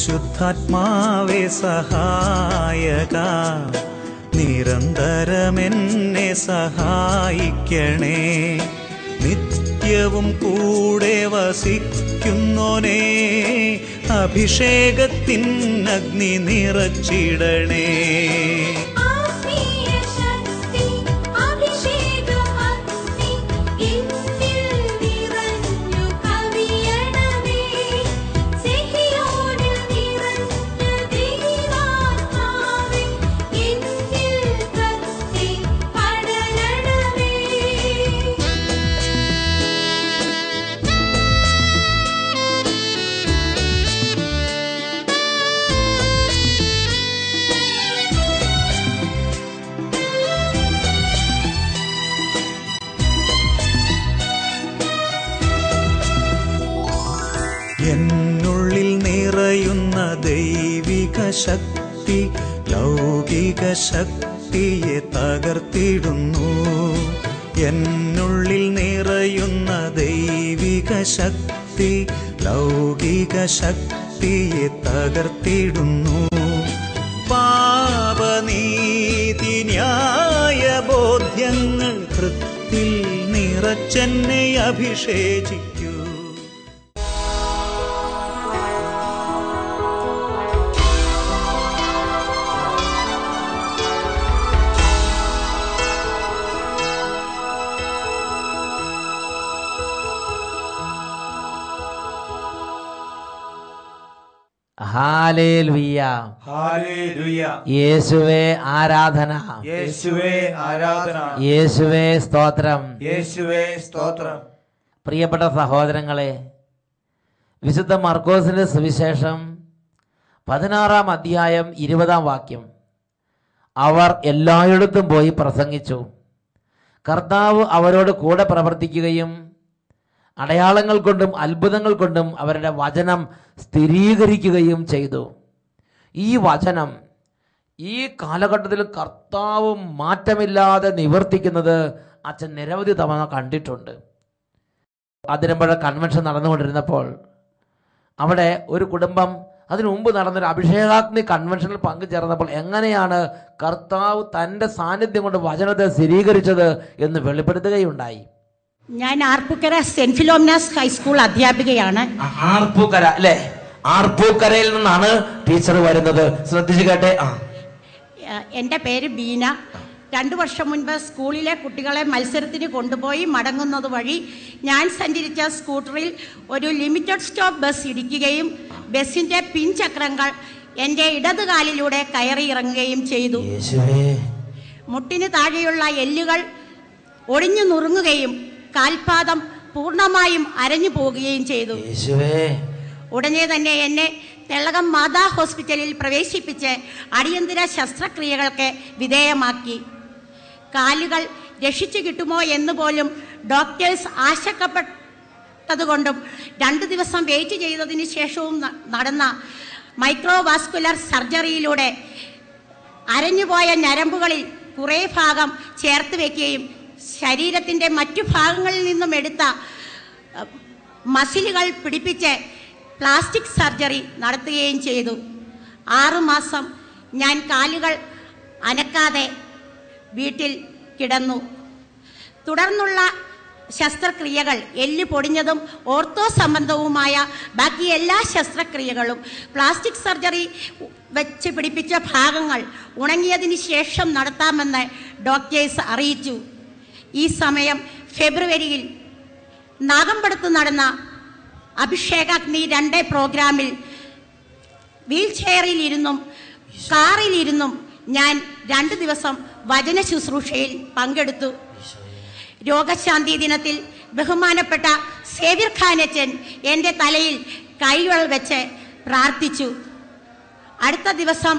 പരിശുദ്ധാത്മാവേ സഹായക, നിരന്തരമെന്നെ സഹായിക്കണേ. നിത്യവും കൂടെ വസിക്കുന്നോനേ, അഭിഷേകത്തിൻ അഗ്നി നിറച്ചിടണേ. എന്നുള്ളിൽ നിറയുന്ന ദൈവിക ശക്തി ലൗകിക ശക്തിയെ തകർത്തിടുന്നു. എന്നുള്ളിൽ നിറയുന്ന ദൈവിക ശക്തി ലൗകിക ശക്തിയെ തകർത്തിടുന്നു. പാപനീതി ന്യായ ബോധ്യങ്ങൾ ഹൃത്തിൽ നിറച്ചെന്നെ അഭിഷേചിക്കൂ. Hallelujah, hallelujah. യേശുവേ ആരാധന, യേശുവേ ആരാധന, യേശുവേ സ്തോത്രം, യേശുവേ സ്തോത്രം. പ്രിയപ്പെട്ട സഹോദരങ്ങളെ, വിശുദ്ധ മർക്കോസിന്റെ സുവിശേഷം 16-ാം അധ്യായം 20-ാം വാക്യം. അവർ എല്ലായിടത്തും പോയി പ്രസംഗിച്ചു. കർത്താവ് അവരോട് കൂടെ പ്രവർത്തിക്കുകയും അടയാളങ്ങൾ കൊണ്ടും അത്ഭുതങ്ങൾ കൊണ്ടും അവരുടെ വചനം സ്ഥിരീകരിക്കുകയും ചെയ്തു. ഈ വചനം ഈ കാലഘട്ടത്തിൽ കർത്താവ് മാറ്റമില്ലാതെ നിവർത്തിക്കുന്നത് അച്ഛൻ നിരവധി തവണ കണ്ടിട്ടുണ്ട്. അതിരമ്പുഴ കൺവെൻഷൻ നടന്നുകൊണ്ടിരുന്നപ്പോൾ അവിടെ ഒരു കുടുംബം അതിനു മുമ്പ് നടന്നൊരു അഭിഷേകാഗ്നി കൺവെൻഷനിൽ പങ്കുചേർന്നപ്പോൾ എങ്ങനെയാണ് കർത്താവ് തൻ്റെ സാന്നിധ്യം കൊണ്ട് വചനത്തെ സ്ഥിരീകരിച്ചത് എന്ന് വെളിപ്പെടുത്തുകയുണ്ടായി. ഞാൻ ആർപ്പൂക്കര സെന്റ് ഫിലോമിനാസ് ഹൈസ്കൂൾ അധ്യാപികയാണ്. ആർപ്പൂക്കര അല്ലേ? ആർപ്പൂക്കരയിൽ നിന്നാണ് ടീച്ചർ വരുന്നത്. ശ്രദ്ധിച്ചു കേട്ടെ. എൻ്റെ പേര് ബീന. 2 വർഷം മുൻപ് സ്കൂളിലെ കുട്ടികളെ മത്സരത്തിന് കൊണ്ടുപോയി മടങ്ങുന്നത് വഴി ഞാൻ സഞ്ചരിച്ച സ്കൂട്ടറിൽ ഒരു ലിമിറ്റഡ് സ്റ്റോപ്പ് ബസ് ഇടിക്കുകയും ബസ്സിൻ്റെ പിൻചക്രങ്ങൾ എൻ്റെ ഇടതുകാലിലൂടെ കയറി ഇറങ്ങുകയും ചെയ്തു. മുട്ടിന് താഴെയുള്ള എല്ലുകൾ ഒടിഞ്ഞു നുറുങ്ങുകയും കാൽപാദം പൂർണ്ണമായും അരഞ്ഞു പോവുകയും ചെയ്തു. ഉടനെ തന്നെ എന്നെ തെള്ളകം മാതാ ഹോസ്പിറ്റലിൽ പ്രവേശിപ്പിച്ച് അടിയന്തര ശസ്ത്രക്രിയകൾക്ക് വിധേയമാക്കി. കാലുകൾ രക്ഷിച്ചു കിട്ടുമോ എന്ന് പോലും ഡോക്ടേഴ്സ് ആശങ്കപ്പെട്ടതുകൊണ്ടും 2 ദിവസം വെയിറ്റ് ചെയ്തതിന് ശേഷവും നടന്ന മൈക്രോവാസ്കുലർ സർജറിയിലൂടെ അരഞ്ഞുപോയ ഞരമ്പുകളിൽ കുറേ ഭാഗം ചേർത്ത് വയ്ക്കുകയും ശരീരത്തിൻ്റെ മറ്റു ഭാഗങ്ങളിൽ നിന്നും എടുത്ത മസിലുകൾ പിടിപ്പിച്ച് പ്ലാസ്റ്റിക് സർജറി നടത്തുകയും ചെയ്തു. 6 മാസം ഞാൻ കാലുകൾ അനക്കാതെ വീട്ടിൽ കിടന്നു. തുടർന്നുള്ള ശസ്ത്രക്രിയകൾ എല്ല് പൊടിഞ്ഞതും ഓർത്തോ സംബന്ധവുമായ ബാക്കി എല്ലാ ശസ്ത്രക്രിയകളും പ്ലാസ്റ്റിക് സർജറി വെച്ച് പിടിപ്പിച്ച ഭാഗങ്ങൾ ഉണങ്ങിയതിന് ശേഷം നടത്താമെന്ന് ഡോക്ടേഴ്സ് അറിയിച്ചു. ഈ സമയം ഫെബ്രുവരിയിൽ നാഗമ്പടത്ത് നടന്ന അഭിഷേകാഗ്നി 2 പ്രോഗ്രാമിൽ വീൽ ചെയറിലിരുന്നും കാറിലിരുന്നും ഞാൻ 2 ദിവസം വചന ശുശ്രൂഷയിൽ പങ്കെടുത്തു. രോഗശാന്തി ദിനത്തിൽ ബഹുമാനപ്പെട്ട സേവ്യർ ഖാനച്ചൻ എൻ്റെ തലയിൽ കൈകൾ വെച്ച് പ്രാർത്ഥിച്ചു. അടുത്ത ദിവസം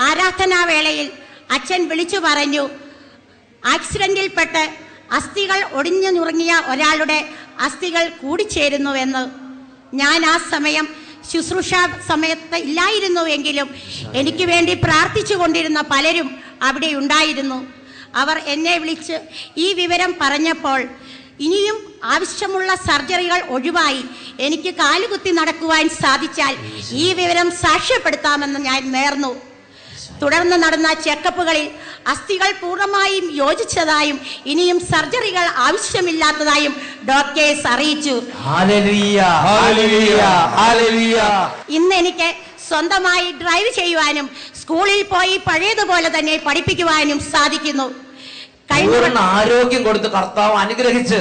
ആരാധനാവേളയിൽ അച്ഛൻ വിളിച്ചു പറഞ്ഞു, ആക്സിഡന്റിൽപ്പെട്ട് അസ്ഥികൾ ഒടിഞ്ഞു നുറുങ്ങിയ ഒരാളുടെ അസ്ഥികൾ കൂടിച്ചേരുന്നുവെന്ന്. ഞാൻ ആ സമയം ശുശ്രൂഷ സമയത്ത് ഇല്ലായിരുന്നുവെങ്കിലും എനിക്ക് വേണ്ടി പ്രാർത്ഥിച്ചു കൊണ്ടിരുന്ന പലരും അവിടെ ഉണ്ടായിരുന്നു. അവർ എന്നെ വിളിച്ച് ഈ വിവരം പറഞ്ഞപ്പോൾ ഇനിയും ആവശ്യമുള്ള സർജറികൾ ഒഴിവായി എനിക്ക് കാലുകുത്തി നടക്കുവാൻ സാധിച്ചാൽ ഈ വിവരം സാക്ഷ്യപ്പെടുത്താമെന്ന് ഞാൻ നേർന്നു. തുടർന്ന് നടന്ന ചെക്കപ്പുകളിൽ അസ്ഥികൾ പൂർണ്ണമായും യോജിച്ചതായും ഇനിയും സർജറികൾ ആവശ്യമില്ലാത്തതായും ഡോക്ടേഴ്സ് അറിയിച്ചു. ഇന്ന് എനിക്ക് സ്വന്തമായി ഡ്രൈവ് ചെയ്യുവാനും സ്കൂളിൽ പോയി പഴയതുപോലെ തന്നെ പഠിപ്പിക്കുവാനും സാധിക്കുന്നു. ആരോഗ്യം കൊടുത്ത് കർത്താവ് അനുഗ്രഹിച്ച്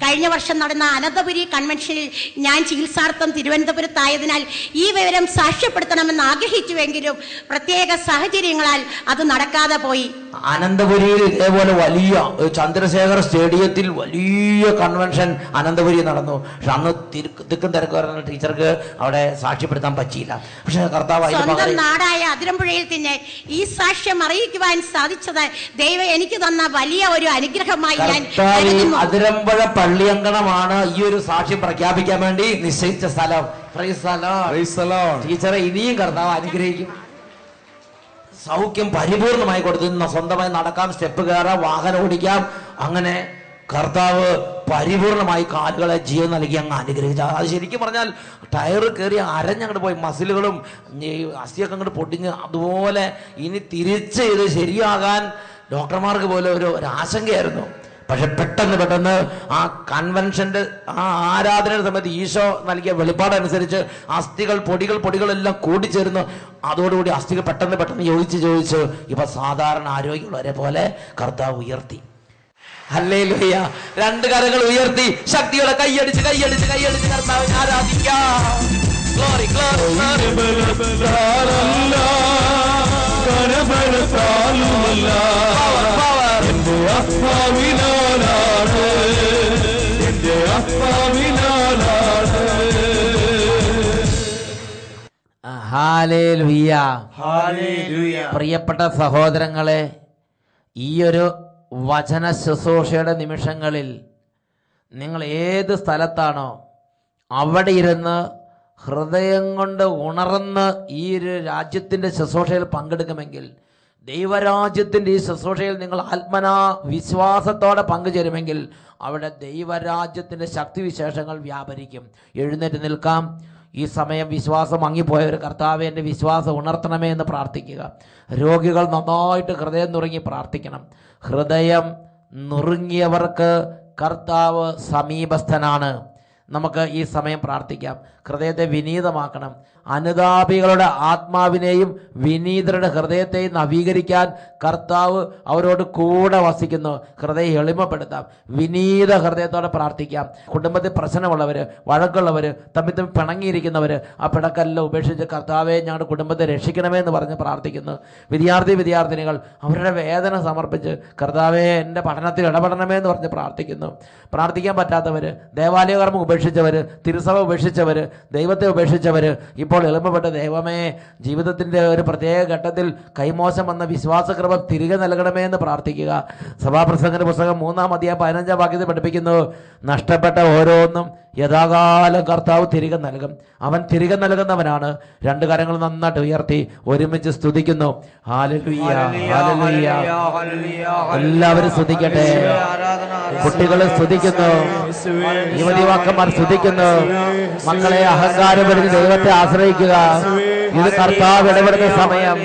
കഴിഞ്ഞ വർഷം നടന്ന അനന്തപുരി കൺവെൻഷനിൽ ഞാൻ ചികിത്സാർത്ഥം തിരുവനന്തപുരത്തായതിനാൽ ഈ വിവരം സാക്ഷ്യപ്പെടുത്തണമെന്ന് ആഗ്രഹിച്ചുവെങ്കിലും പ്രത്യേക സാഹചര്യങ്ങളാൽ അത് നടക്കാതെ പോയി. അനന്തപുരിയിൽ ഇതേപോലെ വലിയ ചന്ദ്രശേഖർ സ്റ്റേഡിയത്തിൽ വലിയ കൺവെൻഷൻ അനന്തപുരി നടന്നു. പക്ഷെ അന്ന് തിക്കും തിരക്ക് പറഞ്ഞ ടീച്ചർക്ക് അവിടെ സാക്ഷ്യപ്പെടുത്താൻ പറ്റിയില്ല. പക്ഷെ കർത്താവ് സ്വന്തം നാടായ അതിരമ്പുഴയിൽ തന്നെ ഈ സാക്ഷ്യം അറിയിക്കുവാൻ സാധിച്ചത് ദൈവം എനിക്ക് തന്ന വലിയ ഒരു അനുഗ്രഹമായി ഞാൻ കരുതുന്നു. അതിരമ്പുഴ പള്ളിയങ്കണമാണ് ഈ ഒരു സാക്ഷ്യം പ്രഖ്യാപിക്കാൻ വേണ്ടി നിശ്ചയിച്ച സ്ഥലം. ടീച്ചറെ ഇനിയും കർത്താവ് അനുഗ്രഹിക്കും. സൗഖ്യം പരിപൂർണമായി കൊടുത്തു. സ്വന്തമായി നടക്കാം, സ്റ്റെപ്പ് കയറാം, വാഹനം ഓടിക്കാം. അങ്ങനെ കർത്താവ് പരിപൂർണമായി കാലുകളെ ജീവൻ നൽകി അങ്ങ് അനുഗ്രഹിച്ചു. അത് ശരിക്കും പറഞ്ഞാൽ ടയർ കയറി അരഞ്ഞങ്ങോട്ട് പോയി, മസിലുകളും അസ്ഥിയൊക്കെ അങ്ങോട്ട് പൊട്ടിഞ്ഞ് അതുപോലെ ഇനി തിരിച്ച് ഇത് ശരിയാകാൻ ഡോക്ടർമാർക്ക് പോലെ ഒരു ആശങ്കയായിരുന്നു. പക്ഷെ പെട്ടെന്ന് ആ കൺവെൻഷന്റെ ആ ആരാധനയുടെ സമയത്ത് ഈശോ നൽകിയ വെളിപ്പാടനുസരിച്ച് അസ്ഥികൾ പൊടികളെല്ലാം കൂടിച്ചേർന്ന് അതോടുകൂടി അസ്ഥികൾ പെട്ടെന്ന് യോജിച്ച് ഇപ്പൊ സാധാരണ ആരോഗ്യമുള്ളവരെ പോലെ കർത്താവ് ഉയർത്തി. ഹല്ലേലൂയ. രണ്ട് കരങ്ങൾ ഉയർത്തി ശക്തിയോടെ കൈയടിച്ച് കർത്താവിനെ ആരാധിക്കാം. ഗ്ലോറി ഗ്ലോറി പ്രിയപ്പെട്ട സഹോദരങ്ങളെ, ഈ ഒരു വചന ശുശ്രൂഷയുടെ നിമിഷങ്ങളിൽ നിങ്ങൾ ഏത് സ്ഥലത്താണോ അവിടെ ഇരുന്ന് ഹൃദയം കൊണ്ട് ഉണർന്ന് ഈ ഒരു രാജ്യത്തിൻ്റെ ശുശ്രൂഷയിൽ പങ്കെടുക്കുമെങ്കിൽ, ദൈവരാജ്യത്തിൻ്റെ ഈ ശുശ്രൂഷയിൽ നിങ്ങൾ ആത്മനാ വിശ്വാസത്തോടെ പങ്കുചേരുമെങ്കിൽ അവിടെ ദൈവരാജ്യത്തിൻ്റെ ശക്തിവിശേഷങ്ങൾ വ്യാപരിക്കും. എഴുന്നേറ്റ് നിൽക്കാം. ഈ സമയം വിശ്വാസം മങ്ങിപ്പോയ ഒരു കർത്താവേ എൻ്റെ വിശ്വാസം ഉണർത്തണമേ എന്ന് പ്രാർത്ഥിക്കുക. രോഗികൾ നന്നായിട്ട് ഹൃദയം നുറുങ്ങി പ്രാർത്ഥിക്കണം. ഹൃദയം നുറുങ്ങിയവർക്ക് കർത്താവ് സമീപസ്ഥനാണ്. നമുക്ക് ഈ സമയം പ്രാർത്ഥിക്കാം. ഹൃദയത്തെ വിനീതമാക്കണം. അനുതാപികളുടെ ആത്മാവിനെയും വിനീതരുടെ ഹൃദയത്തെയും നവീകരിക്കാൻ കർത്താവ് അവരോട് കൂടെ വസിക്കുന്നു. ഹൃദയം എളിമപ്പെടുത്താം. വിനീത ഹൃദയത്തോടെ പ്രാർത്ഥിക്കാം. കുടുംബത്തിൽ പ്രശ്നമുള്ളവർ, വഴക്കുള്ളവർ, തമ്മിൽ പിണങ്ങിയിരിക്കുന്നവർ ആ പിണക്കെല്ലാം ഉപേക്ഷിച്ച് കർത്താവെ ഞങ്ങളുടെ കുടുംബത്തെ രക്ഷിക്കണമേ എന്ന് പറഞ്ഞ് പ്രാർത്ഥിക്കുന്നു. വിദ്യാർത്ഥിനികൾ അവരുടെ വേദന സമർപ്പിച്ച് കർത്താവെ എൻ്റെ പഠനത്തിൽ ഇടപെടണമേ എന്ന് പറഞ്ഞ് പ്രാർത്ഥിക്കുന്നു. പ്രാർത്ഥിക്കാൻ പറ്റാത്തവർ, ദേവാലയ കർമ്മം ഉപേക്ഷിച്ചവർ, തിരുസഭ ഉപേക്ഷിച്ചവർ, ദൈവത്തെ ഉപേക്ഷിച്ചവർ ഇപ്പോൾ എളുപ്പപ്പെട്ട ദൈവമേ ജീവിതത്തിൻ്റെ ഒരു പ്രത്യേക ഘട്ടത്തിൽ കൈമോശം വന്ന വിശ്വാസക്രമം തിരികെ നൽകണമേ എന്ന് പ്രാർത്ഥിക്കുക. സഭാപ്രസംഗന്റെ പുസ്തകം 3-ാം അധ്യായം 15-ാം വാക്യത്തിൽ പഠിപ്പിക്കുന്നു, നഷ്ടപ്പെട്ട ഓരോന്നും യഥാകാലം കർത്താവ് തിരികെ നൽകും. അവൻ തിരികെ നൽകുന്നവനാണ്. രണ്ട് കരങ്ങൾ നന്നായിട്ട് ഉയർത്തി ഒരുമിച്ച് സ്തുതിക്കുന്നു. Hallelujah, hallelujah. എല്ലാവരും സ്തുതിക്കട്ടെ. കുട്ടികൾ സ്തുതിക്കുന്നു, യുവതിവാക്കന്മാർ സ്തുതിക്കുന്നു. മക്കളെ അഹങ്കാരം വരുന്ന ദൈവത്തെ ആശ്രയിക്കുക. ഇത് കർത്താവ് ഇടപെടുന്ന സമയം.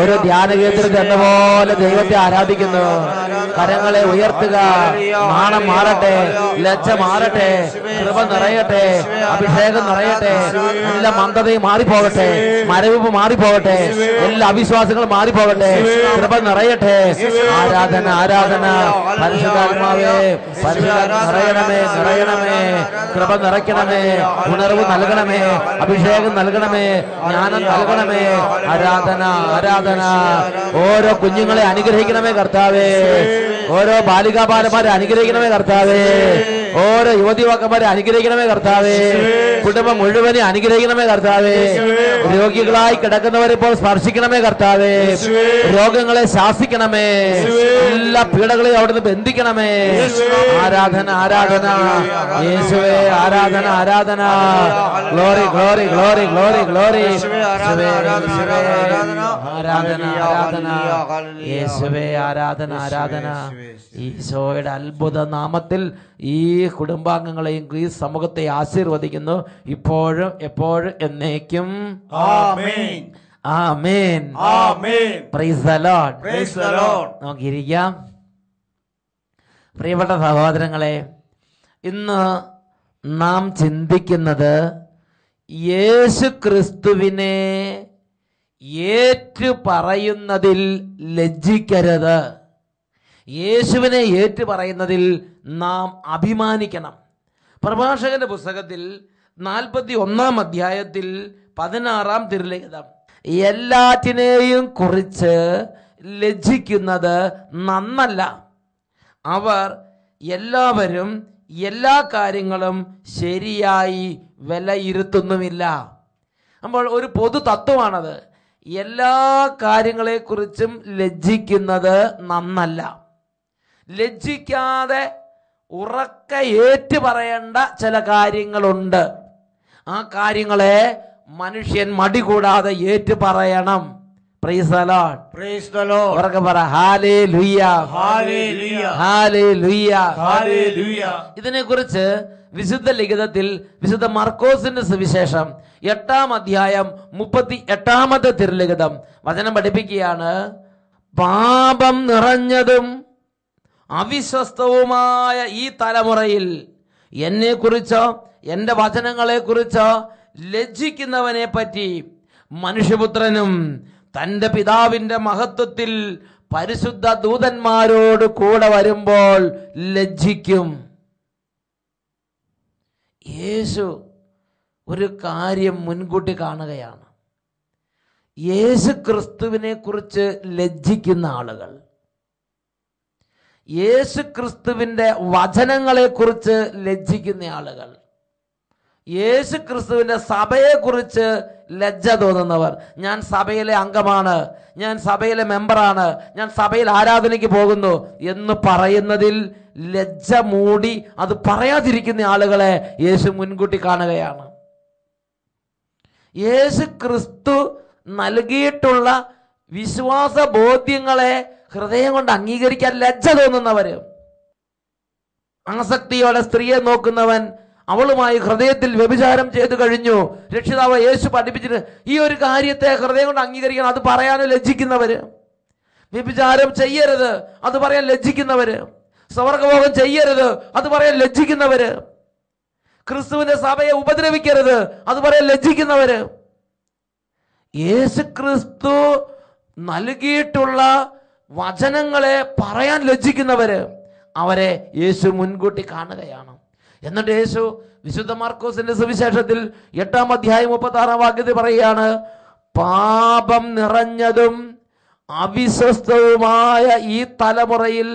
ഒരു ധ്യാന കേന്ദ്രത്തിൽ എന്ന പോലെ ദൈവത്തെ ആരാധിക്കുന്നു. കരങ്ങളെ ഉയർത്തുക. നാണം മാറട്ടെ, ലജ്ജ മാറട്ടെ, കൃപ നിറയട്ടെ, അഭിഷേകം നിറയട്ടെ. എല്ലാ മന്ദതയും മാറിപ്പോകട്ടെ, മരവിപ്പ് മാറിപ്പോകട്ടെ, എല്ലാ അവിശ്വാസങ്ങളും മാറിപ്പോകട്ടെ. കൃപ നിറയട്ടെ. ആരാധന ആരാധന. പരിശുദ്ധാത്മാവേ നിറയണമേ, നിറയണമേ. കൃപ നിറയ്ക്കണമേ, ഉണർവ് നൽകണമേ, അഭിഷേകം നൽകണമേ, ജ്ഞാനം നൽകണമേ. ആരാധന ആരാധന. ഓരോ കുഞ്ഞുങ്ങളെ അനുഗ്രഹിക്കണമേ കർത്താവേ. ഓരോ ബാലികാ ബാലന്മാരെ അനുഗ്രഹിക്കണമേ കർത്താവേ. ഓരോ യുവതിവാക്കന്മാരെ അനുഗ്രഹിക്കണമേ കർത്താവേ. കുടുംബം മുഴുവനെ അനുഗ്രഹിക്കണമേ കർത്താവേ. രോഗികളായി കിടക്കുന്നവരിപ്പോൾ സ്പർശിക്കണമേ കർത്താവേ. രോഗങ്ങളെ ശാസിക്കണമേ. എല്ലാ പീഡകളെയും അവിടുന്ന് ബന്ധിക്കണമേ. ആരാധന ആരാധന യേശുവേ, ആരാധന ആരാധന. Glory glory glory glory glory. ആരാധന ആരാധന യേശുവേ, ആരാധന ആരാധന. ഈശോയുടെ അത്ഭുത നാമത്തിൽ ഈ കുടുംബാംഗങ്ങളെയും ഈ സമൂഹത്തെ ആശീർവദിക്കുന്നു, ഇപ്പോഴും എപ്പോഴും എന്നേക്കും. ആമേൻ. ആമേൻ. ആമേൻ. Praise the lord. Praise the lord. നമുക്കിരിക്കാം. പ്രിയപ്പെട്ട സഹോദരങ്ങളെ, ഇന്ന് നാം ചിന്തിക്കുന്നത് യേശു ക്രിസ്തുവിനെ ഏറ്റു പറയുന്നതിൽ ലജ്ജിക്കരുത്. യേശുവിനെ ഏറ്റു പറയുന്നതിൽ നാം അഭിമാനിക്കണം. പ്രഭാഷകന്റെ പുസ്തകത്തിൽ 41 അധ്യായത്തിൽ 16 തിരുലിഖിതം, എല്ലാറ്റിനെയും കുറിച്ച് ലജ്ജിക്കുന്നത് നന്നല്ല. അവർ എല്ലാവരും എല്ലാ കാര്യങ്ങളും ശരിയായി വിലയിരുത്തുന്നുമില്ല. അപ്പോൾ ഒരു പൊതു തത്വമാണത്. എല്ലാ കാര്യങ്ങളെക്കുറിച്ചും ലജ്ജിക്കുന്നത് നന്നല്ല. ലജ്ജിക്കാതെ ഉറക്കെ ഏറ്റു പറയേണ്ട ചില കാര്യങ്ങളുണ്ട്. ആ കാര്യങ്ങളെ മനുഷ്യൻ മടി കൂടാതെ ഏറ്റു പറയണം. Price the lord. Praise the Lord. ഉറക്കെ പറ ഹല്ലേലൂയ. ഹല്ലേലൂയ. ഹല്ലേലൂയ. ഹല്ലേലൂയ. ഇതിനെക്കുറിച്ച് വിശുദ്ധ ലിഖിതത്തിൽ വിശുദ്ധ മർക്കോസിന്റെ സുവിശേഷം 8 അധ്യായം 38 തിരുലിഖിതം വചനം പഠിപ്പിക്കുകയാണ്. പാപം നിറഞ്ഞതും അവിശ്വസ്തവുമായ ഈ തലമുറയിൽ എന്നെക്കുറിച്ചോ എൻ്റെ വചനങ്ങളെക്കുറിച്ചോ ലജ്ജിക്കുന്നവനെ പറ്റി മനുഷ്യപുത്രനും തൻ്റെ പിതാവിൻ്റെ മഹത്വത്തിൽ പരിശുദ്ധ ദൂതന്മാരോട് കൂടെ വരുമ്പോൾ ലജ്ജിക്കും. യേശു ഒരു കാര്യം മുൻകൂട്ടി കാണുകയാണ്. യേശു ക്രിസ്തുവിനെ കുറിച്ച് ലജ്ജിക്കുന്ന ആളുകൾ, യേശു ക്രിസ്തുവിൻ്റെ വചനങ്ങളെക്കുറിച്ച് ലജ്ജിക്കുന്ന ആളുകൾ, യേശു ക്രിസ്തുവിൻ്റെ സഭയെക്കുറിച്ച് ലജ്ജ തോന്നുന്നവർ, ഞാൻ സഭയിലെ അംഗമാണ്, ഞാൻ സഭയിലെ മെമ്പറാണ്, ഞാൻ സഭയിൽ ആരാധനയ്ക്ക് പോകുന്നു എന്ന് പറയുന്നതിൽ ലജ്ജ മൂടി അത് പറയാതിരിക്കുന്ന ആളുകളെ യേശു മുൻകൂട്ടി കാണുകയാണ്. യേശു ക്രിസ്തു നൽകിയിട്ടുള്ള വിശ്വാസ ബോധ്യങ്ങളെ ഹൃദയം കൊണ്ട് അംഗീകരിക്കാൻ ലജ്ജ തോന്നുന്നവര്, ആസക്തിയോടെ സ്ത്രീയെ നോക്കുന്നവൻ അവളുമായി ഹൃദയത്തിൽ വ്യഭിചാരം ചെയ്തു കഴിഞ്ഞു, രക്ഷിതാവ് യേശു പഠിപ്പിച്ചിട്ട് ഈ ഒരു കാര്യത്തെ ഹൃദയം കൊണ്ട് അംഗീകരിക്കണം, അത് പറയാനും ലജ്ജിക്കുന്നവര്, വ്യഭിചാരം ചെയ്യരുത് അത് പറയാൻ ലജ്ജിക്കുന്നവര്, സ്വർഗഭോഗം ചെയ്യരുത് അത് പറയാൻ ലജ്ജിക്കുന്നവര്, ക്രിസ്തുവിന്റെ സഭയെ ഉപദ്രവിക്കരുത് അത് പറയാൻ ലജ്ജിക്കുന്നവര്, യേശു ക്രിസ്തു നൽകിയിട്ടുള്ള വചനങ്ങളെ പറയാൻ ലജ്ജിക്കുന്നവര്, അവരെ യേശു മുൻകൂട്ടി കാണുകയാണ്. എന്നിട്ട് യേശു വിശുദ്ധ മാർക്കോസിന്റെ സുവിശേഷത്തിൽ 8 അധ്യായം 36 പറയുകയാണ്, പാപം നിറഞ്ഞതും അവിശ്വസ്തവുമായ ഈ തലമുറയിൽ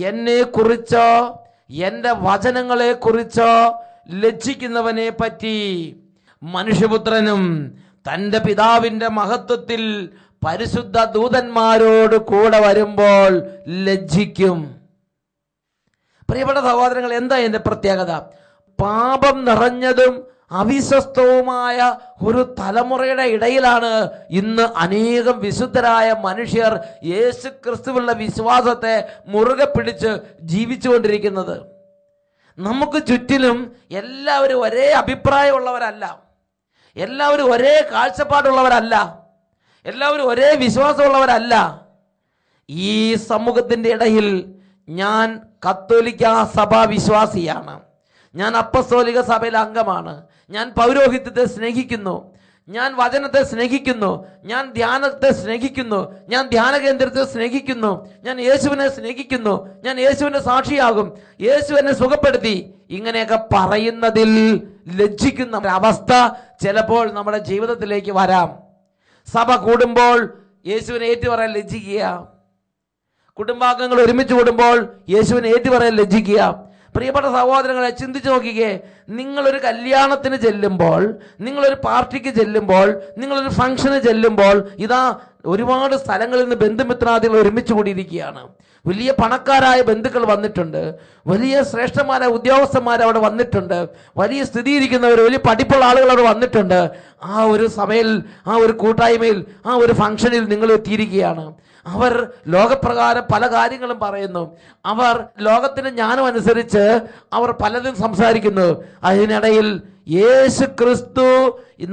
എന്നെ കുറിച്ചോ എൻ്റെ വചനങ്ങളെ കുറിച്ചോ ലജ്ജിക്കുന്നവനെ പറ്റി മനുഷ്യപുത്രനും തൻ്റെ പിതാവിൻ്റെ മഹത്വത്തിൽ പരിശുദ്ധ ദൂതന്മാരോട് കൂടെ വരുമ്പോൾ ലജ്ജിക്കും. പ്രിയപ്പെട്ട സഹോദരങ്ങൾ, എന്താ ഇതിന്റെ പ്രത്യേകത? പാപം നിറഞ്ഞതും അവിശ്വസ്തവുമായ ഒരു തലമുറയുടെ ഇടയിലാണ് ഇന്ന് അനേകം വിശുദ്ധരായ മനുഷ്യർ യേശു ക്രിസ്തുവിലുള്ള വിശ്വാസത്തെ മുറുകെ പിടിച്ച് ജീവിച്ചുകൊണ്ടിരിക്കുന്നത്. നമുക്ക് ചുറ്റിലും എല്ലാവരും ഒരേ അഭിപ്രായമുള്ളവരല്ല, എല്ലാവരും ഒരേ കാഴ്ചപ്പാടുള്ളവരല്ല, എല്ലാവരും ഒരേ വിശ്വാസമുള്ളവരല്ല. ഈ സമൂഹത്തിൻ്റെ ഇടയിൽ ഞാൻ കത്തോലിക്ക സഭാ വിശ്വാസിയാണ്, ഞാൻ അപ്പസ്തോലിക സഭയിലെ അംഗമാണ്, ഞാൻ പൗരോഹിത്യത്തെ സ്നേഹിക്കുന്നു, ഞാൻ വചനത്തെ സ്നേഹിക്കുന്നു, ഞാൻ ധ്യാനത്തെ സ്നേഹിക്കുന്നു, ഞാൻ ധ്യാന കേന്ദ്രത്തെ സ്നേഹിക്കുന്നു, ഞാൻ യേശുവിനെ സ്നേഹിക്കുന്നു, ഞാൻ യേശുവിൻ്റെ സാക്ഷിയാകും, യേശു എന്നെ സുഖപ്പെടുത്തി, ഇങ്ങനെയൊക്കെ പറയുന്നതിൽ ലജ്ജിക്കുന്ന അവസ്ഥ ചിലപ്പോൾ നമ്മുടെ ജീവിതത്തിലേക്ക് വരാം. സഭ കൂടുമ്പോൾ യേശുവിനെ ഏറ്റുപറയാൻ ലജ്ജിക്കുക, കുടുംബാംഗങ്ങൾ ഒരുമിച്ച് കൂടുമ്പോൾ യേശുവിനെ ഏറ്റുപറയാൻ ലജ്ജിക്കുക, പ്രിയപ്പെട്ട സഹോദരങ്ങളെ, ചിന്തിച്ചു നോക്കിക്കേ. നിങ്ങളൊരു കല്യാണത്തിന് ചെല്ലുമ്പോൾ, നിങ്ങളൊരു പാർട്ടിക്ക് ചെല്ലുമ്പോൾ, നിങ്ങളൊരു ഫംഗ്ഷന് ചെല്ലുമ്പോൾ, ഇതാ ഒരുപാട് സ്ഥലങ്ങളിൽ നിന്ന് ബന്ധുമിത്രാദികൾ ഒരുമിച്ച് കൂടിയിരിക്കുകയാണ്. വലിയ പണക്കാരായ ബന്ധുക്കൾ വന്നിട്ടുണ്ട്, വലിയ ശ്രേഷ്ഠന്മാരായ ഉദ്യോഗസ്ഥന്മാർ അവിടെ വന്നിട്ടുണ്ട്, വലിയ സ്ഥിതിയിരിക്കുന്നവർ, വലിയ പഠിപ്പുള്ള ആളുകൾ അവിടെ വന്നിട്ടുണ്ട്. ആ ഒരു സഭയിൽ, ആ ഒരു കൂട്ടായ്മയിൽ, ആ ഒരു ഫംഗ്ഷനിൽ നിങ്ങൾ എത്തിയിരിക്കുകയാണ്. അവർ ലോകപ്രകാരം പല കാര്യങ്ങളും പറയുന്നു. അവർ ലോകത്തിന് ജ്ഞാനം അനുസരിച്ച് അവർ പലതും സംസാരിക്കുന്നു. അതിനിടയിൽ യേശു ക്രിസ്തു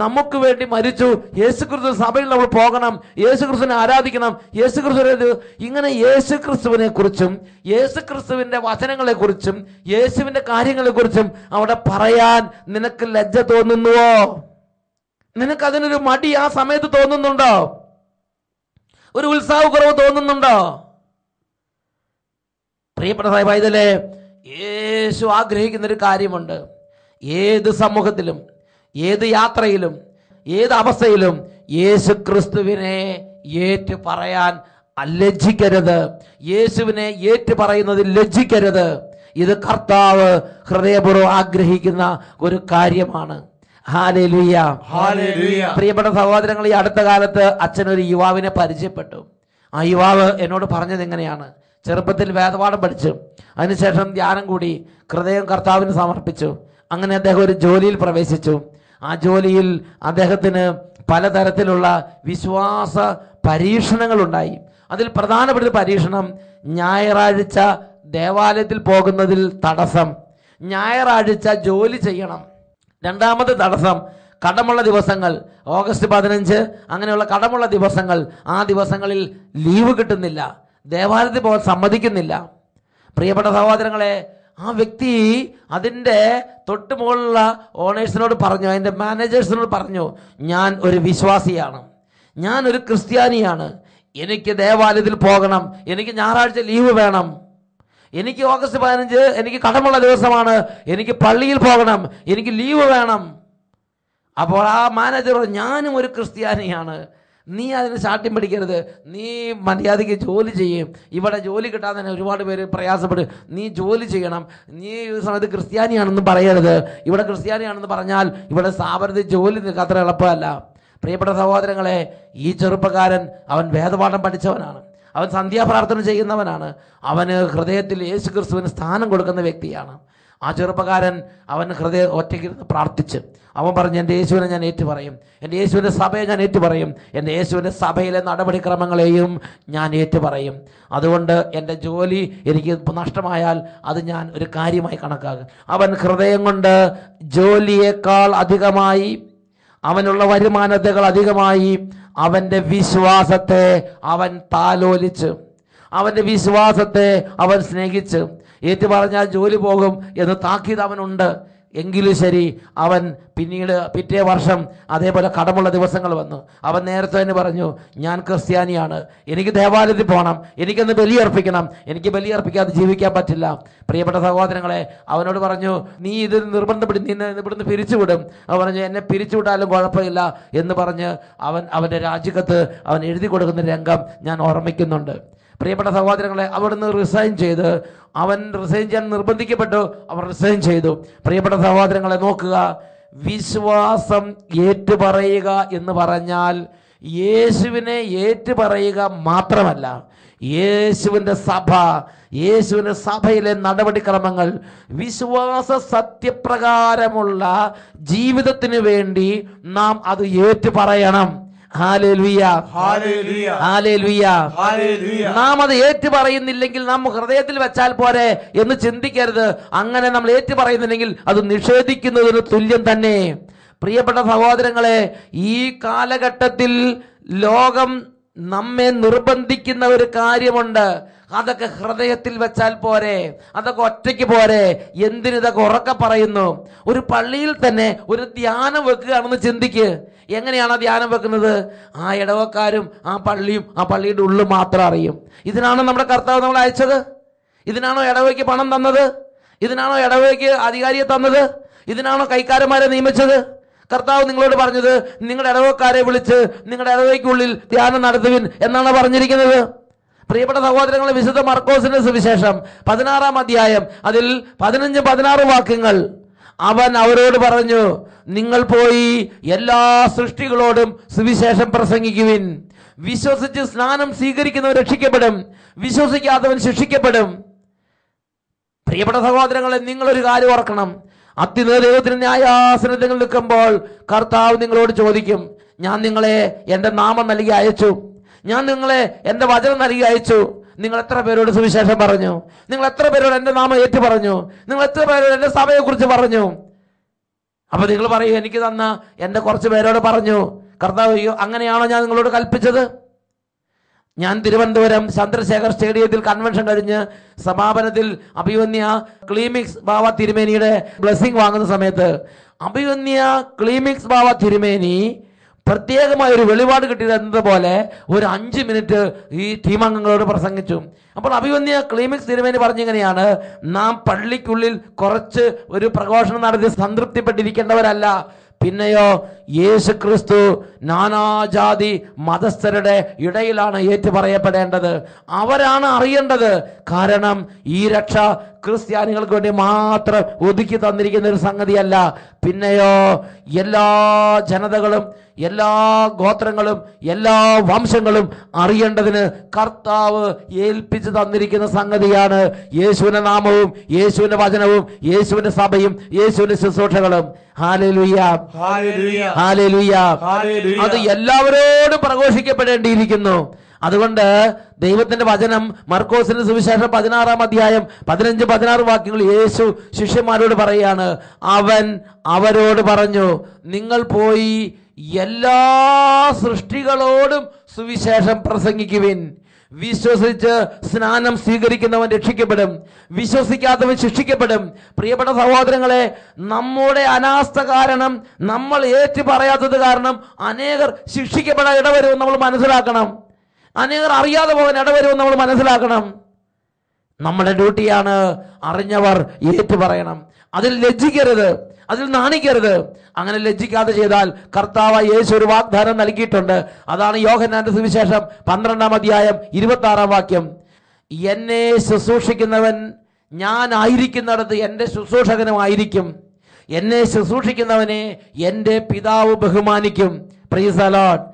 നമുക്ക് വേണ്ടി മരിച്ചു, യേശു ക്രിസ്തു സഭയിൽ നമ്മൾ പോകണം, യേശു ക്രിസ്തുവിനെ ആരാധിക്കണം, യേശു ക്രിസ്തു, ഇങ്ങനെ യേശു ക്രിസ്തുവിനെ കുറിച്ചും യേശു ക്രിസ്തുവിന്റെ വചനങ്ങളെ കുറിച്ചും യേശുവിന്റെ കാര്യങ്ങളെ കുറിച്ചും അവിടെ പറയാൻ നിനക്ക് ലജ്ജ തോന്നുന്നുവോ? നിനക്ക് അതിനൊരു മടി ആ സമയത്ത് തോന്നുന്നുണ്ടോ? ഒരു ഉത്സാഹക്കുറവ് തോന്നുന്നുണ്ടോ? പ്രിയപ്പെട്ട പൈതലേ, യേശു ആഗ്രഹിക്കുന്ന ഒരു കാര്യമുണ്ട്. ഏത് സമൂഹത്തിലും, ഏത് യാത്രയിലും, ഏത് അവസ്ഥയിലും യേശു ക്രിസ്തുവിനെ ഏറ്റു പറയാൻ ലജ്ജിക്കരുത്. യേശുവിനെ ഏറ്റു പറയുന്നതിൽ ലജ്ജിക്കരുത്. ഇത് കർത്താവ് ഹൃദയപൂർവ്വം ആഗ്രഹിക്കുന്ന ഒരു കാര്യമാണ്. ഹല്ലേലൂയ, ഹല്ലേലൂയ. പ്രിയപ്പെട്ട സഹോദരങ്ങൾ, ഈ അടുത്ത കാലത്ത് അച്ഛനൊരു യുവാവിനെ പരിചയപ്പെട്ടു. ആ യുവാവ് എന്നോട് പറഞ്ഞത് എങ്ങനെയാണ്? ചെറുപ്പത്തിൽ വേദപാഠം പഠിച്ചു, അതിനുശേഷം ധ്യാനം കൂടി, ഹൃദയം കർത്താവിന് സമർപ്പിച്ചു. അങ്ങനെ അദ്ദേഹം ഒരു ജോലിയിൽ പ്രവേശിച്ചു. ആ ജോലിയിൽ അദ്ദേഹത്തിന് പലതരത്തിലുള്ള വിശ്വാസ പരീക്ഷണങ്ങളുണ്ടായി. അതിൽ പ്രധാനപ്പെട്ട പരീക്ഷണം ഞായറാഴ്ച ദേവാലയത്തിൽ പോകുന്നതിൽ തടസ്സം, ഞായറാഴ്ച ജോലി ചെയ്യണം. രണ്ടാമത്തെ തടസ്സം കടമുള്ള ദിവസങ്ങൾ, ഓഗസ്റ്റ് 15 അങ്ങനെയുള്ള കടമുള്ള ദിവസങ്ങൾ, ആ ദിവസങ്ങളിൽ ലീവ് കിട്ടുന്നില്ല, ദേവാലയത്തിൽ പോകാൻ സമ്മതിക്കുന്നില്ല. പ്രിയപ്പെട്ട സഹോദരങ്ങളെ, ആ വ്യക്തി അതിൻ്റെ തൊട്ട് മുകളിലുള്ള ഓണേഴ്സിനോട് പറഞ്ഞു, അതിൻ്റെ മാനേജേഴ്സിനോട് പറഞ്ഞു, ഞാൻ ഒരു വിശ്വാസിയാണ്, ഞാൻ ഒരു ക്രിസ്ത്യാനിയാണ്, എനിക്ക് ദേവാലയത്തിൽ പോകണം, എനിക്ക് ഞായറാഴ്ച ലീവ് വേണം, എനിക്ക് ഓഗസ്റ്റ് 15 എനിക്ക് കടമുള്ള ദിവസമാണ്, എനിക്ക് പള്ളിയിൽ പോകണം, എനിക്ക് ലീവ് വേണം. അപ്പോൾ ആ മാനേജർ, ഞാനും ഒരു ക്രിസ്ത്യാനിയാണ്, നീ അതിന് ശാഠ്യം പിടിക്കരുത്, നീ മര്യാദയ്ക്ക് ജോലി ചെയ്യും, ഇവിടെ ജോലി കിട്ടാൻ തന്നെ ഒരുപാട് പേര് പ്രയാസപ്പെടും, നീ ജോലി ചെയ്യണം, നീ ഈ സമയത്ത് ക്രിസ്ത്യാനിയാണെന്ന് പറയരുത്, ഇവിടെ ക്രിസ്ത്യാനിയാണെന്ന് പറഞ്ഞാൽ ഇവിടെ സ്ഥാപനത്തിൽ ജോലി നിൽക്കുക അത്ര എളുപ്പമല്ല. പ്രിയപ്പെട്ട സഹോദരങ്ങളെ, ഈ ചെറുപ്പക്കാരൻ അവൻ വേദപാഠം പഠിച്ചവനാണ്, അവൻ സന്ധ്യാപ്രാർത്ഥന ചെയ്യുന്നവനാണ്, അവന് ഹൃദയത്തിൽ യേശു ക്രിസ്തുവിന് സ്ഥാനം കൊടുക്കുന്ന വ്യക്തിയാണ്. ആ ചെറുപ്പക്കാരൻ അവൻ ഹൃദയം ഒറ്റയ്ക്കിരുന്ന് പ്രാർത്ഥിച്ച് അവൻ പറഞ്ഞു, എൻ്റെ യേശുവിനെ ഞാൻ ഏറ്റുപറയും, എൻ്റെ യേശുവിൻ്റെ സഭയെ ഞാൻ ഏറ്റുപറയും, എൻ്റെ യേശുവിൻ്റെ സഭയിലെ നടപടിക്രമങ്ങളെയും ഞാൻ ഏറ്റുപറയും. അതുകൊണ്ട് എൻ്റെ ജോലി എനിക്ക് നഷ്ടമായാൽ അത് ഞാൻ ഒരു കാര്യമായി കണക്കാക്കും. അവൻ ഹൃദയം കൊണ്ട് ജോലിയേക്കാൾ അധികമായി, അവനുള്ള വരുമാനത്തേക്കാൾ അധികമായി അവൻ്റെ വിശ്വാസത്തെ അവൻ താലോലിച്ച്, അവൻ്റെ വിശ്വാസത്തെ അവൻ സ്നേഹിച്ച്, ഏറ്റു പറഞ്ഞാൽ ജോലി പോകും എന്ന് താക്കീത് അവനുണ്ട്. എങ്കിലും ശരി, അവൻ പിന്നീട് പിറ്റേ വർഷം അതേപോലെ കടമുള്ള ദിവസങ്ങൾ വന്നു. അവൻ നേരത്തെ തന്നെ പറഞ്ഞു, ഞാൻ ക്രിസ്ത്യാനിയാണ്, എനിക്ക് ദേവാലയത്തിൽ പോകണം, എനിക്കൊന്ന് ബലിയർപ്പിക്കണം, എനിക്ക് ബലിയർപ്പിക്കാതെ ജീവിക്കാൻ പറ്റില്ല. പ്രിയപ്പെട്ട സഹോദരങ്ങളെ, അവനോട് പറഞ്ഞു, നീ ഇത് നിർബന്ധപ്പെടുത്തി നിന്നെ ഇവിടുന്ന് പിരിച്ചുവിടും. അവൻ പറഞ്ഞു, എന്നെ പിരിച്ചുവിട്ടാലും കുഴപ്പമില്ല എന്ന് പറഞ്ഞ് അവൻ്റെ രാജിക്കത്ത് അവൻ എഴുതി കൊടുക്കുന്ന രംഗം ഞാൻ ഓർമ്മിക്കുന്നുണ്ട്. പ്രിയപ്പെട്ട സഹോദരങ്ങളെ, അവിടുന്ന് റിസൈൻ ചെയ്ത്, അവൻ റിസൈൻ ചെയ്യാൻ നിർബന്ധിക്കപ്പെട്ടു, അവൻ റിസൈൻ ചെയ്തു. പ്രിയപ്പെട്ട സഹോദരങ്ങളെ, നോക്കുക, വിശ്വാസം ഏറ്റുപറയുക എന്ന് പറഞ്ഞാൽ യേശുവിനെ ഏറ്റുപറയുക മാത്രമല്ല, യേശുവിൻ്റെ സഭ, യേശുവിൻ്റെ സഭയിലെ നടപടിക്രമങ്ങൾ, വിശ്വാസ സത്യപ്രകാരമുള്ള ജീവിതത്തിന് വേണ്ടി നാം അത് ഏറ്റുപറയണം. ഹല്ലേലൂയ, ഹല്ലേലൂയ, ഹല്ലേലൂയ, ഹല്ലേലൂയ. നാം അത് ഏറ്റു പറയുന്നില്ലെങ്കിൽ നാം ഹൃദയത്തിൽ വെച്ചാൽ പോരെ എന്ന് ചിന്തിക്കരുത്. അങ്ങനെ നമ്മൾ ഏറ്റു പറയുന്നില്ലെങ്കിൽ അത് നിഷേധിക്കുന്നതിന് തുല്യം തന്നെ. പ്രിയപ്പെട്ട സഹോദരങ്ങളെ, ഈ കാലഘട്ടത്തിൽ ലോകം നമ്മെ നിർബന്ധിക്കുന്ന ഒരു കാര്യമുണ്ട്. അതൊക്കെ ഹൃദയത്തിൽ വെച്ചാൽ പോരെ, അതൊക്കെ ഒറ്റയ്ക്ക് പോരെ, എന്തിനിതൊക്കെ ഉറക്കെ പറയുന്നു? ഒരു പള്ളിയിൽ തന്നെ ഒരു ധ്യാനം വെക്കുകയാണെന്ന് ചിന്തിക്ക്. എങ്ങനെയാണ് ധ്യാനം വെക്കുന്നത്? ആ ഇടവക്കാരും ആ പള്ളിയും ആ പള്ളിയുടെ ഉള്ളിൽ മാത്രം അറിയും. ഇതിനാണോ നമ്മുടെ കർത്താവ് നമ്മളെ അയച്ചത്? ഇതിനാണോ ഇടവയ്ക്ക് പണം തന്നത്? ഇതിനാണോ ഇടവയ്ക്ക് അധികാരിയെ തന്നത്? ഇതിനാണോ കൈക്കാരന്മാരെ നിയമിച്ചത്? കർത്താവ് നിങ്ങളോട് പറഞ്ഞത് നിങ്ങളുടെ ഇടവക്കാരെ വിളിച്ച് നിങ്ങളുടെ ഇടവയ്ക്കുള്ളിൽ ധ്യാനം നടത്തുവിൻ എന്നാണ് പറഞ്ഞിരിക്കുന്നത്. പ്രിയപ്പെട്ട സഹോദരങ്ങളെ, വിശുദ്ധ മർക്കോസിന്റെ സുവിശേഷം 16-ാം അധ്യായം അതിൽ 15-16 വാക്യങ്ങൾ, അവൻ അവരോട് പറഞ്ഞു, നിങ്ങൾ പോയി എല്ലാ സൃഷ്ടികളോടും സുവിശേഷം പ്രസംഗിക്കുവിൻ. വിശ്വസിച്ച് സ്നാനം സ്വീകരിക്കുന്നവൻ രക്ഷിക്കപ്പെടും, വിശ്വസിക്കാത്തവൻ ശിക്ഷിക്കപ്പെടും. പ്രിയപ്പെട്ട സഹോദരങ്ങളെ, നിങ്ങളൊരു കാര്യം ഓർക്കണം. അത്യുന്നത ദൈവത്തിന് ന്യായാസനത്തിൽ നിൽക്കുമ്പോൾ കർത്താവ് നിങ്ങളോട് ചോദിക്കും, ഞാൻ നിങ്ങളെ എൻ്റെ നാമം നൽകി അയച്ചു, ഞാൻ നിങ്ങളെ എൻ്റെ വചനം നൽകി അയച്ചു. നിങ്ങൾ എത്ര പേരോട് സുവിശേഷം പറഞ്ഞു? നിങ്ങൾ എത്ര പേരോട് എൻ്റെ നാമം ഏറ്റു പറഞ്ഞു? നിങ്ങൾ എത്ര പേരോട് എൻ്റെ സഭയെക്കുറിച്ച് പറഞ്ഞു? അപ്പൊ നിങ്ങൾ പറയൂ, എനിക്ക് തന്ന എൻ്റെ കുറച്ച് പേരോട് പറഞ്ഞു. കർത്താവ്, അങ്ങനെയാണോ ഞാൻ നിങ്ങളോട് കൽപ്പിച്ചത്? ഞാൻ തിരുവനന്തപുരം ചന്ദ്രശേഖർ സ്റ്റേഡിയത്തിൽ കൺവെൻഷൻ കഴിഞ്ഞ് സമാപനത്തിൽ അഭിവന്യ ക്ലീമിക്സ് ബാവ തിരുമേനിയുടെ ബ്ലെസ്സിങ് വാങ്ങുന്ന സമയത്ത് അഭിവന്യ ക്ലീമിക്സ് ബാവ തിരുമേനി പ്രത്യേകമായ ഒരു വെളിപാട് കിട്ടിയത് പോലെ ഒരു 5 മിനിറ്റ് ഈ ടീമംഗങ്ങളോട് പ്രസംഗിച്ചു. അപ്പോൾ അഭിവന്യ ക്ലീമിക്സ് തിരുമേനി പറഞ്ഞിങ്ങനെയാണ്, നാം പള്ളിക്കുള്ളിൽ കുറച്ച് ഒരു പ്രഘോഷണം നടത്തി സംതൃപ്തിപ്പെട്ടിരിക്കേണ്ടവരല്ല, പിന്നെയോ യേശു ക്രിസ്തു നാനാജാതി മതസ്ഥരുടെ ഇടയിലാണ് ഏറ്റുപറയപ്പെടേണ്ടത്. അവരാണ് അറിയേണ്ടത്. കാരണം ഈ രക്ഷ ക്രിസ്ത്യാനികൾക്ക് വേണ്ടി മാത്രം ഒതുക്കി തന്നിരിക്കുന്ന ഒരു സംഗതിയല്ല. പിന്നെയോ എല്ലാ ജനതകളും എല്ലാ ഗോത്രങ്ങളും എല്ലാ വംശങ്ങളും അറിയേണ്ടതിന് കർത്താവ് ഏൽപ്പിച്ചു തന്നിരിക്കുന്ന സംഗതിയാണ് യേശുവിന്റെ നാമവും യേശുവിന്റെ വചനവും യേശുവിന്റെ സഭയും യേശുവിന്റെ ശുശ്രൂഷകളും. ഹല്ലേലൂയ, ഹല്ലേലൂയ. അത് എല്ലാവരോടും പ്രഘോഷിക്കപ്പെടേണ്ടിയിരിക്കുന്നു. അതുകൊണ്ട് ദൈവത്തിന്റെ വചനം മർക്കോസിന്റെ സുവിശേഷം 16-ാം അധ്യായം 15-16 വാക്യങ്ങൾ യേശു ശിഷ്യന്മാരോട് പറയാണ്, അവൻ അവരോട് പറഞ്ഞു, നിങ്ങൾ പോയി എല്ലാ സൃഷ്ടികളോടും സുവിശേഷം പ്രസംഗിക്കുവിൻ. വിശ്വസിച്ച് സ്നാനം സ്വീകരിക്കുന്നവൻ രക്ഷിക്കപ്പെടും, വിശ്വസിക്കാത്തവൻ ശിക്ഷിക്കപ്പെടും. പ്രിയപ്പെട്ട സഹോദരങ്ങളെ, നമ്മുടെ അനാസ്ഥ കാരണം, നമ്മൾ ഏറ്റു പറയാത്തത് കാരണം അനേകർ ശിക്ഷിക്കപ്പെടാൻ ഇടവരുമെന്ന് നമ്മൾ മനസ്സിലാക്കണം. അനേകർ അറിയാതെ പോകാൻ ഇടവരുമെന്ന് നമ്മൾ മനസ്സിലാക്കണം. നമ്മുടെ ഡ്യൂട്ടിയാണ് അറിഞ്ഞവർ ഏറ്റു പറയണം. അതിൽ ലജ്ജിക്കരുത്, അതിൽ നാണിക്കരുത്. അങ്ങനെ ലജ്ജിക്കാതെ ചെയ്താൽ കർത്താവ് യേശു ഒരു വാഗ്ദാനം നൽകിയിട്ടുണ്ട്. അതാണ് യോഹന്നാന്റെ സുവിശേഷം 12-ാം അധ്യായം 26-ാം വാക്യം, എന്നെ ശുശ്രൂഷിക്കുന്നവൻ ഞാൻ ആയിരിക്കുന്നിടത്ത് എൻ്റെ ശുശ്രൂഷകനുമായിരിക്കും, എന്നെ ശുശ്രൂഷിക്കുന്നവനെ എൻ്റെ പിതാവ് ബഹുമാനിക്കും. Price the Lord.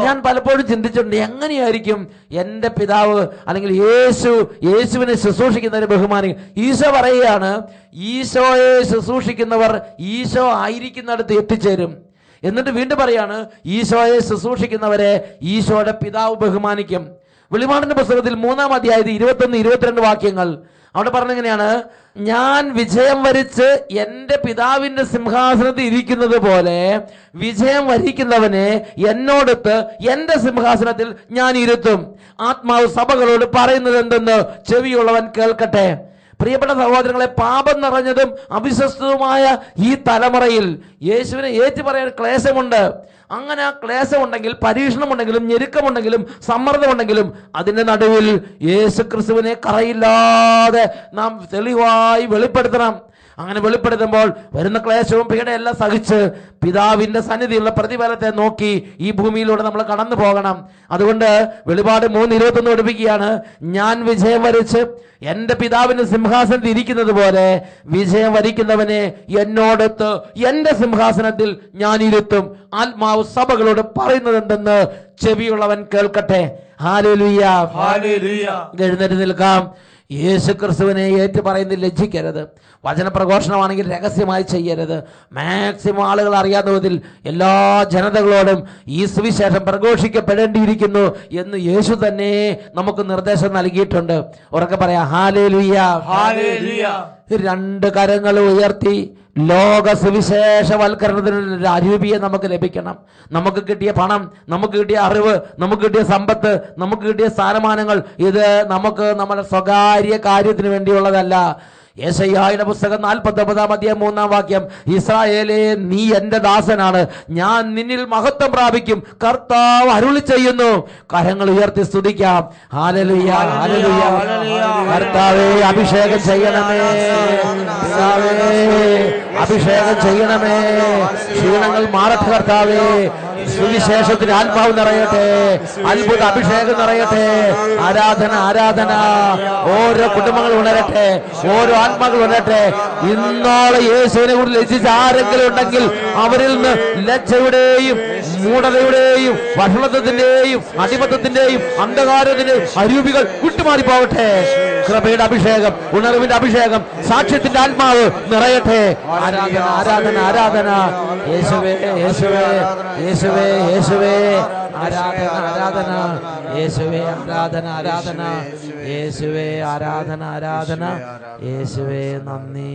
ഞാൻ പലപ്പോഴും ചിന്തിച്ചിട്ടുണ്ട്, എങ്ങനെയായിരിക്കും എൻ്റെ പിതാവ് അല്ലെങ്കിൽ യേശുവിനെ ശുശ്രൂഷിക്കുന്നവരെ ബഹുമാനിക്കും? ഈശോ പറയുകയാണ്, ഈശോയെ ശുശ്രൂഷിക്കുന്നവർ ഈശോ ആയിരിക്കുന്നിടത്ത് എത്തിച്ചേരും. എന്നിട്ട് വീണ്ടും പറയാണ്, ഈശോയെ ശുശ്രൂഷിക്കുന്നവരെ ഈശോയുടെ പിതാവ് ബഹുമാനിക്കും. വെളിപാടിന്റെ പുസ്തകത്തിൽ 3-ാം അധ്യായത്തിൽ 21-22 വാക്യങ്ങൾ അവിടെ പറഞ്ഞെങ്ങനെയാണ്, ഞാൻ വിജയം വരിച്ച് എൻ്റെ പിതാവിന്റെ സിംഹാസനത്തിൽ ഇരിക്കുന്നത് പോലെ വിജയം വരിക്കുന്നവനെ എന്നോടൊത്ത് എൻ്റെ സിംഹാസനത്തിൽ ഞാൻ ഇരുത്തും. ആത്മാവ് സഭകളോട് പറയുന്നത് എന്തെന്ന് ചെവിയുള്ളവൻ കേൾക്കട്ടെ. പ്രിയപ്പെട്ട സഹോദരങ്ങളെ, പാപം നിറഞ്ഞതും അവിശ്വസ്തവുമായ ഈ തലമുറയിൽ യേശുവിനെ ഏറ്റുപറയാൻ ക്ലേശമുണ്ട്. അങ്ങനെ ആ ക്ലേശമുണ്ടെങ്കിൽ, പരീക്ഷണമുണ്ടെങ്കിലും, ഞെരുക്കമുണ്ടെങ്കിലും, സമ്മർദ്ദമുണ്ടെങ്കിലും അതിന്റെ നടുവിൽ യേശു ക്രിസ്തുവിനെ കറയില്ലാതെ നാം തെളിവായി വെളിപ്പെടുത്തണം. അങ്ങനെ വെളിപ്പെടുത്തുമ്പോൾ വരുന്ന ക്ലേശവും പീഡയെല്ലാം സഹിച്ച് പിതാവിന്റെ സന്നിധിയുള്ള പ്രതിഫലത്തെ നോക്കി ഈ ഭൂമിയിലൂടെ നമ്മൾ കടന്നു പോകണം. അതുകൊണ്ട് വെളിപാട് 3:21 പഠിപ്പിക്കുകയാണ്, ഞാൻ വിജയം വരിച്ച് എൻ്റെ പിതാവിന്റെ സിംഹാസനത്തിൽ ഇരിക്കുന്നത് പോലെ വിജയം വരിക്കുന്നവനെ എന്നോടൊത്ത് എൻ്റെ സിംഹാസനത്തിൽ ഞാൻ ഇരുത്തും. ആത്മാവ് സഭകളോട് പറയുന്നത് എന്തെന്ന് ചെവിയുള്ളവൻ കേൾക്കട്ടെ. Hallelujah, hallelujah. എഴുന്നേറ്റ് നിൽക്കാം. യേശു ക്രിസ്തുവിനെ ഏറ്റു പറയുന്നതിൽ ലജ്ജിക്കരുത്. വചനപ്രഘോഷണമാണെങ്കിൽ രഹസ്യമായി ചെയ്യരുത്. മാക്സിമം ആളുകൾ അറിയാത്ത വിധത്തിൽ എല്ലാ ജനതകളോടും ഈ സുവിശേഷം പ്രഘോഷിക്കപ്പെടേണ്ടിയിരിക്കുന്നു എന്ന് യേശു തന്നെ നമുക്ക് നിർദ്ദേശം നൽകിയിട്ടുണ്ട്. ഉറക്കെ പറയാം, ഹല്ലേലൂയ, ഹല്ലേലൂയ. 2 കരങ്ങൾ ഉയർത്തി ലോക സുവിശേഷവൽക്കരണത്തിന് അരൂപിയെ നമുക്ക് ലഭിക്കണം. നമുക്ക് കിട്ടിയ പണം, നമുക്ക് കിട്ടിയ അറിവ്, നമുക്ക് കിട്ടിയ സമ്പത്ത്, നമുക്ക് കിട്ടിയ സ്ഥാനമാനങ്ങൾ ഇത് നമുക്ക് നമ്മുടെ സ്വകാര്യ കാര്യത്തിന് വേണ്ടിയുള്ളതല്ല. യെശയ്യായുടെ പുസ്തകം 49-ാം അധ്യായം 3-ാം വാക്യം, ഇസ്രായേലേ നീ എൻ്റെ ദാസനാണ്, ഞാൻ നിന്നിൽ മഹത്വം പ്രാപിക്കും, കർത്താവ് അരുളി ചെയ്യുന്നു. കരങ്ങൾ ഉയർത്തി സ്തുതിക്കാം. Hallelujah, hallelujah. കർത്താവേ അഭിഷേകം ചെയ്യണമേ, കർത്താവേ അഭിഷേകം ചെയ്യണമേ. ക്ഷീണങ്ങൾ മാറട്ടെ കർത്താവേ, സുവിശേഷത്തിന് ആത്മാവ് നിറയട്ടെ, അത്ഭുത അഭിഷേകം നിറയട്ടെ. ആരാധന ആരാധന. ഓരോ കുടുംബങ്ങൾ ഉണരട്ടെ, ഓരോ ആത്മാക്കൾ ഉണരട്ടെ. ഇന്നോളം യേശുവിനെ കുറിച്ച് ലജ്ജിച്ച ആരെങ്കിലും ഉണ്ടെങ്കിൽ അവരിൽ നിന്ന് ലജ്ജയുടെയും മൂഢതയുടെയും വഷളത്വത്തിന്റെയും അടിമത്തത്തിന്റെയും അന്ധകാരത്തിന്റെയും അരൂപികൾ വിട്ടുമാറി പോകട്ടെ. കൃപയുടെ അഭിഷേകം, ഉണർവിന്റെ അഭിഷേകം, സാക്ഷ്യത്തിന്റെ ആത്മാവ് നിറയട്ടെ. ആരാധന ആരാധന ആരാധന. യേശുവേ യേശുവേ യേശുവേ യേശുവേ ആരാധന ആരാധന. യേശുവേ ആരാധന ആരാധന. യേശുവേ ആരാധന ആരാധന. യേശുവേ നന്ദി,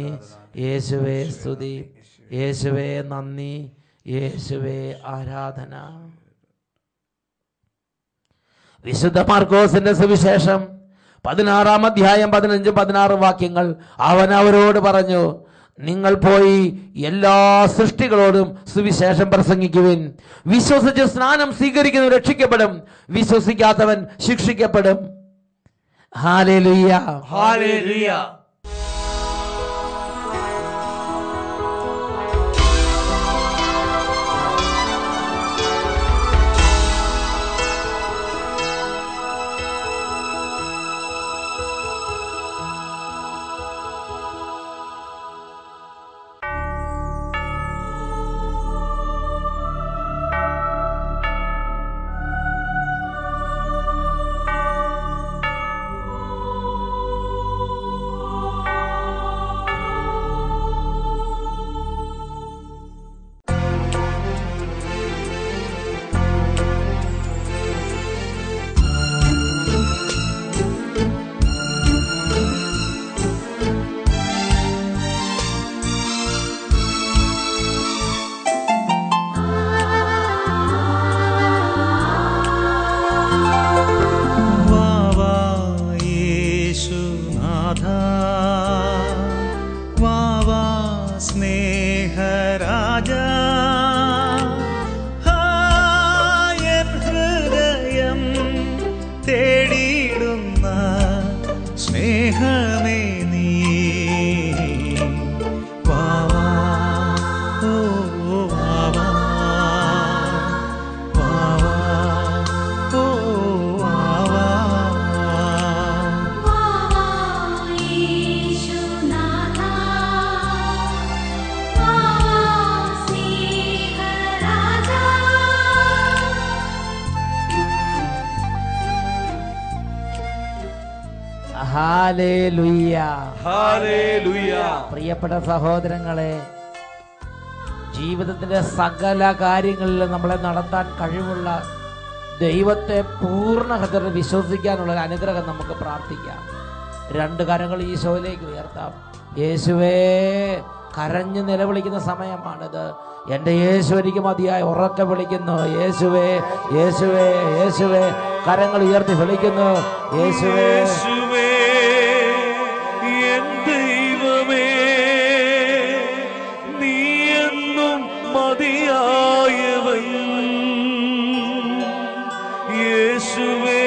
യേശുവേ സ്തുതി, യേശുവേ നന്ദി, യേശുവേ ആരാധന. വിശുദ്ധ മാർക്കോസിന്റെ സുവിശേഷം 16-ാം അധ്യായം 15-16 വാക്യങ്ങൾ. അവൻ അവരോട് പറഞ്ഞു, നിങ്ങൾ പോയി എല്ലാ സൃഷ്ടികളോടും സുവിശേഷം പ്രസംഗിക്കുവിൻ. വിശ്വസിച്ച് സ്നാനം സ്വീകരിക്കുന്നവൻ രക്ഷിക്കപ്പെടും, വിശ്വസിക്കാത്തവൻ ശിക്ഷിക്കപ്പെടും. ഹല്ലേലൂയ ഹല്ലേലൂയ. ഹല്ലേലൂയ ഹല്ലേലൂയ. പ്രിയപ്പെട്ട സഹോദരങ്ങളെ, ജീവിതത്തിന്റെ സകല കാര്യങ്ങളിലും നമ്മളെ നടത്താൻ കഴിവുള്ള ദൈവത്തെ പൂർണ്ണ ഹൃദയത്തിൽ വിശ്വസിക്കാനുള്ള ഒരു അനുഗ്രഹം നമുക്ക് പ്രാർത്ഥിക്കാം. 2 കരങ്ങൾ ഈശോയിലേക്ക് ഉയർത്താം. യേശുവേ, കരഞ്ഞു നിലവിളിക്കുന്ന സമയമാണിത്. എൻ്റെ യേശു എനിക്ക് മതിയായി ഉറക്കെ വിളിക്കുന്നു. യേശുവേ യേശുവേ യേശുവേ. കരങ്ങൾ ഉയർത്തി വിളിക്കുന്നു. യേശുവേ മതിയായവൻ. യേശുവേ